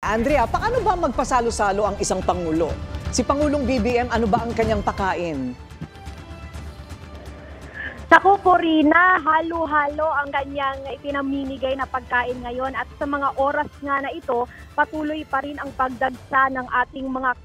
Andrea, paano ba magpasalo-salo ang isang Pangulo? Si Pangulong BBM, ano ba ang kanyang pakain? Naku, Corina, halo-halo ang kanyang ipinamimigay na pagkain ngayon at sa mga oras nga na ito, patuloy pa rin ang pagdagsa ng ating mga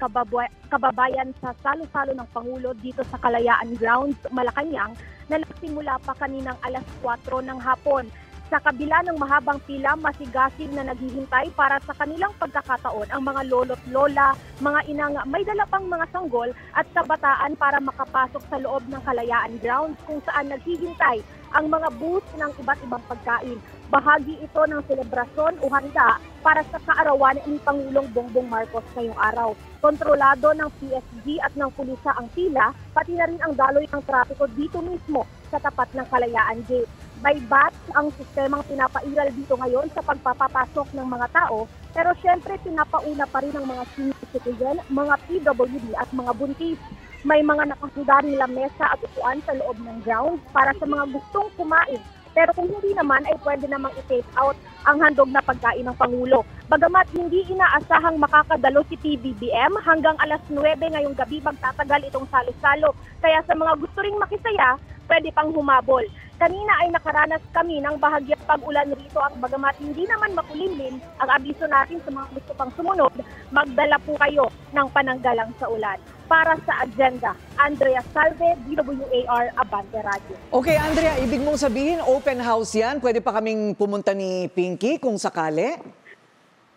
kababayan sa salo-salo ng Pangulo dito sa Kalayaan Grounds, Malacanang, na nagsimula pa kaninang alas 4 ng hapon. Sa kabila ng mahabang pila, masigasig na naghihintay para sa kanilang pagkakataon ang mga lolo't lola, mga inang may dala pang mga sanggol at kabataan para makapasok sa loob ng Kalayaan Grounds kung saan naghihintay ang mga booth ng iba't ibang pagkain. Bahagi ito ng selebrasyon o handa para sa kaarawan ni Pangulong Bongbong Marcos ngayong araw. Kontrolado ng PSG at ng pulisya ang pila, pati na rin ang daloy ng trapiko dito mismo sa tapat ng Kalayaan Gate. May batch ang sistemang pinapairal dito ngayon sa pagpapapasok ng mga tao, pero syempre pinapauna pa rin ang mga senior citizen, mga PWD at mga buntis. May mga nakahanda nilang mesa at upuan sa loob ng grounds para sa mga gustong kumain. Pero kung hindi naman ay pwede namang i-take out ang handog na pagkain ng Pangulo. Bagamat hindi inaasahang makakadalo si PBBM hanggang alas 9 ngayong gabi magtatagal itong salo-salo. Kaya sa mga gusto ring makisaya, pwede pang humabol. Kanina ay nakaranas kami ng bahagyang pag-ulan rito ang bagamat hindi naman makulimlim ang abiso natin sa mga gusto pang sumunod, magdala po kayo ng pananggalang sa ulan. Para sa agenda, Andrea Salve, DWAR, Abante Radio. Okay, Andrea, ibig mong sabihin open house yan? Pwede pa kaming pumunta ni Pinky kung sakali?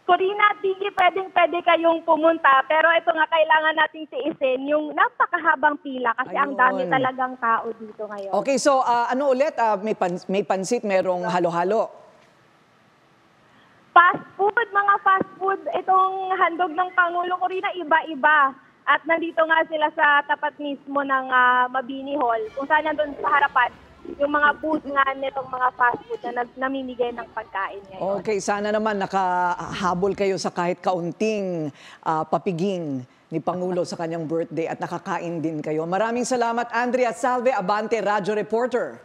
Corina, Pinky, pwede kayong pumunta, pero ito nga kailangan nating tiisin yung napakahabang pila kasi ang dami talagang tao dito ngayon. Okay, so ano ulit? May pansit, merong halo-halo? Mga fast food, itong handog ng Pangulo, Corina, iba-iba. At nandito nga sila sa tapat mismo ng Mabini Hall, kung saan nandun sa harapan yung mga booth nga nitong mga fast food na namimigay ng pagkain ngayon. Okay, sana naman nakahabol kayo sa kahit kaunting papiging ni Pangulo sa kanyang birthday at nakakain din kayo. Maraming salamat, Andrea Salve, Abante Radio Reporter.